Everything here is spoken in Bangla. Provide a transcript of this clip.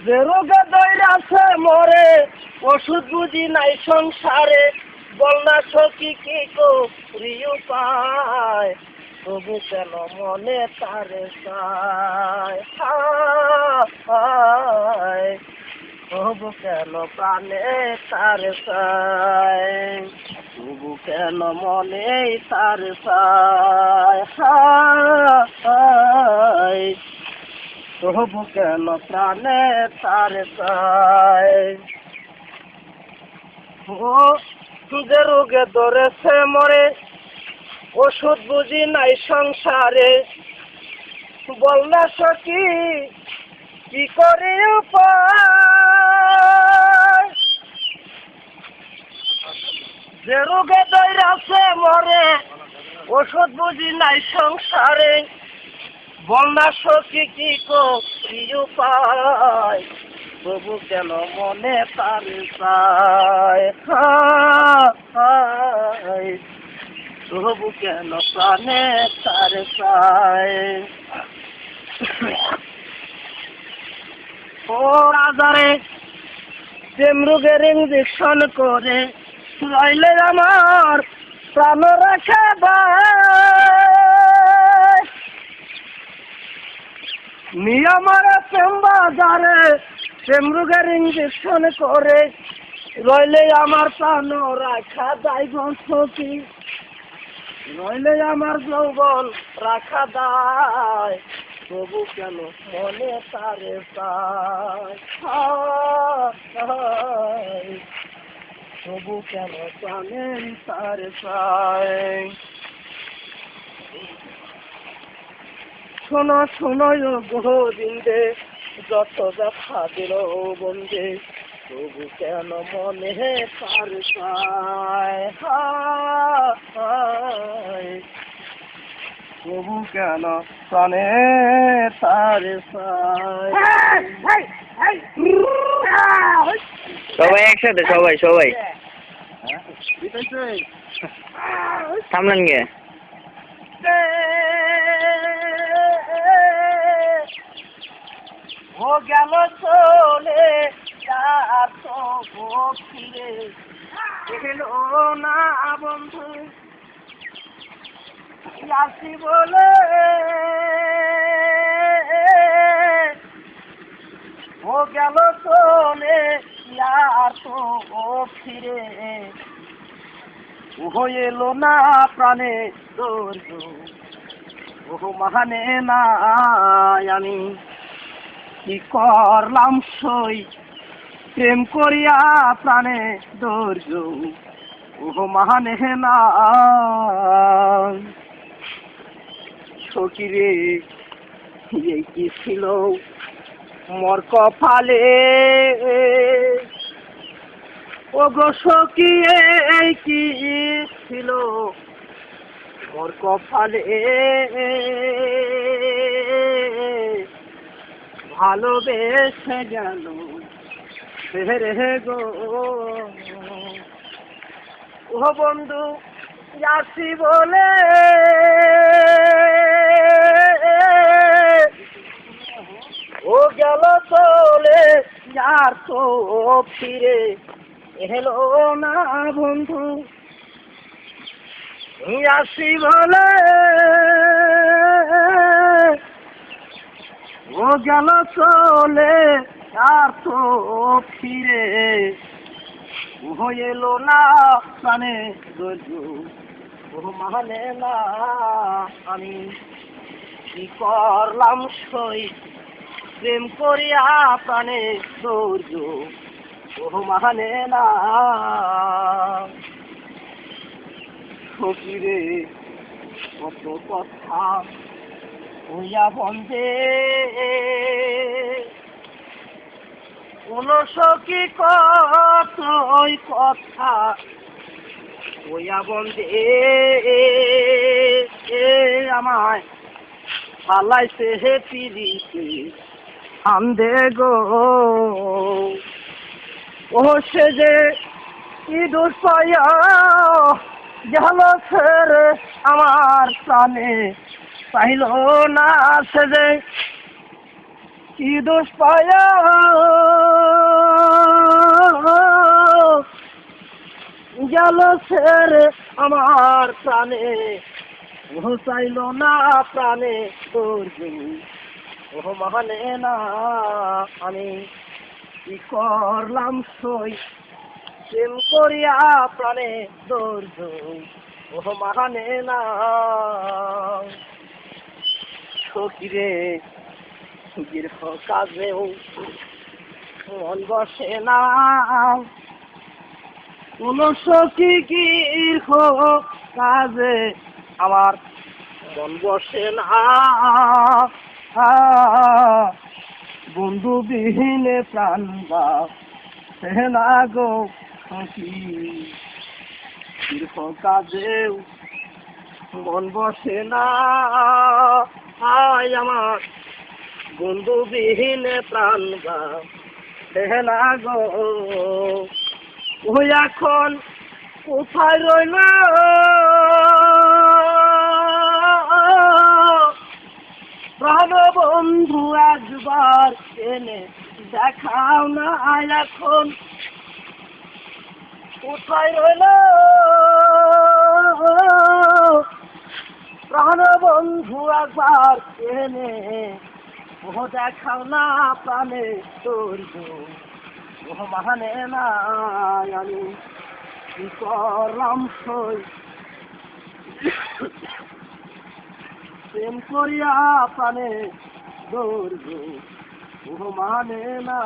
যে রোগে দইরাছে মরে, ওষুধ বুঝি নাই সংসারে। বল না সখী কি করি উপায়, তবু কেন মনে তারে চায়। হায়, তবু কেন প্রাণে তারে চায়, তবু কেন মনে তারে চায়। হায়, তবু কেন প্রাণে তারে চায়। ও যে রোগে ধরেছে মরে, ওষুধ বুঝি নাই সংসারে। বল না সখী কি করে উপায়, যে রোগে ধরেছে মরে, ওষুধ বুঝি নাই সংসারে। বল না সখী কি করি উপায়, তবু কেন মনে তারে চায়। হায়, তবু কেন প্রাণে তারে চায়। ও রাজারে প্রেম রোগের ইঞ্জেকশন করে, রইলে আমার প্রাণ রাখা দায়। নিয়মার প্রেম বাজারে প্রেম রোগের ইঞ্জেকশন করে, রইলে আমার প্রাণ রাখা দায়। সখী নইলে আমার যৌবন রাখা দায়, তবু কেন মনে তারে চায়। হায়, তবু কেন প্রাণে তারে চায়। শোনো শোনো গোবিন্দে, যত ব্যথা দিল বন্দে, তবু কেন মনে তারে চায়। হায়, তবু কেন প্রাণে তারে চায়। সবাই একসাথে, সবাই সবাই থামলেন গে। ও গেল চলে, আর তো ফিরে এলো না বন্ধু। আসি বলে ও গেল চলে, আর তো ফিরে ও এলো না প্রাণে ধৈর্য, ও মানে না আমি কি করলাম সই, প্রেম করিয়া প্রাণে ধৈর্য, ও মানে না। সখী রে এই কি ছিল মোর কপালে, ও গো সখী এই কি ছিল মোর কপালে। ভালোবেসে গেল রে গো, ও বন্ধু আসি বলে ও গেল চলে, আর তো ফিরে এলো না বন্ধু। আসি বলে ও গেল চলে, আর তো ফিরে ও এলো না প্রাণে ধৈর্য, ও মানে না আমি কি করলাম সই, প্রেম করিয়া প্রাণে ধৈর্য, ও মানে না। সখী রে কত কথা হইয়া বন্ধে, কোন সখী কতই কথা হইয়া বন্ধে, আমায় পালাইছে হে পিরিতে আন্দে গো। ও সে যে কি দোষ পাইয়া গেল ছেড়ে আমার প্রাণে, পাইল না সে যে কি দোষ পায়া গেল ছেড়ে আমার প্রাণে, ও চাইল না প্রাণে তোর ও মানে না আমি কি করলাম সই, প্রেম করিয়া প্রাণে দৌড় ও মানে না সখিরে সুখীর কাজেও মন বসে না, কোন সখী কি কাজে আমার মন বসে না, বন্ধু বিহীনে প্রাণ বা না গো সখী, কাজেও মন বসে না, আমার বন্ধু বিহীনে প্রাণ বা না গো, ওই এখন কোথায় রইল প্রাণ বন্ধু, একবার এনে দেখাও না এখন কোথায় রইল প্রাণ বন্ধু, একবার এনে ও দেখাও না প্রাণে তোর ও মানে না আমি কি করলাম সই, প্রেম করিয়া প্রাণে দৌড় ও মানে না।